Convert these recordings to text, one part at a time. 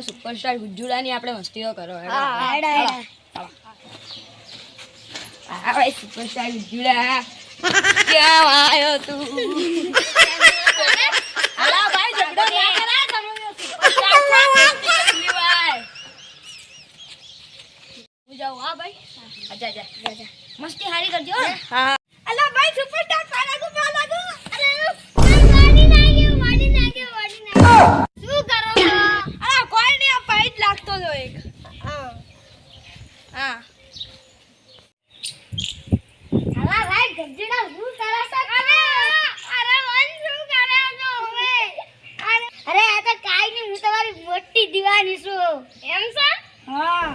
superstar ગુજ્જુડાની આપણે મસ્તીઓ કરો superstar ગુજ્જુડા ક્યાં આવ્યો તું અલા ભાઈ ઝઘડો ના કરા તમે હું જાઉં હા ભાઈ આજા જા મસ્તી હારી કરજો હા અલા ભાઈ સુપરસ્ટાર પાલાગુ અરે વાડી નાખ્યો શું કરો અલા કોઈ નહીં આ પાઈટ લાગતો તો એક હા હા અલા ભાઈ ગજડા શું કરે છે અરે વન શું કરે તો હવે અરે આ તો કાઈ નહીં હું તમારી મોટી દીવાની છું એમ છે હા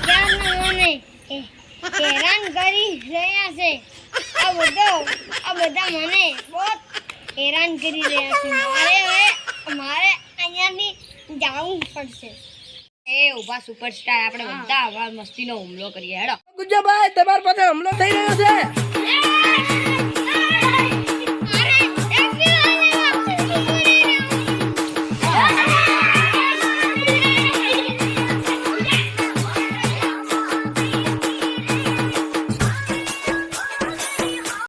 ક્યાં મને હેરાન કરી રહ્યા છે આ બધા મને બહુ હેરાન કરી રહ્યા છે મારે અહીંયાની જવું પડશે એ ઉભા સુપરસ્ટાર આપણે બધા આવા મસ્તીનો હુમલો કરીએ હેડો ગુજ્જાભાઈ તમારા પાસે હુમલો થઈ રહ્યો છે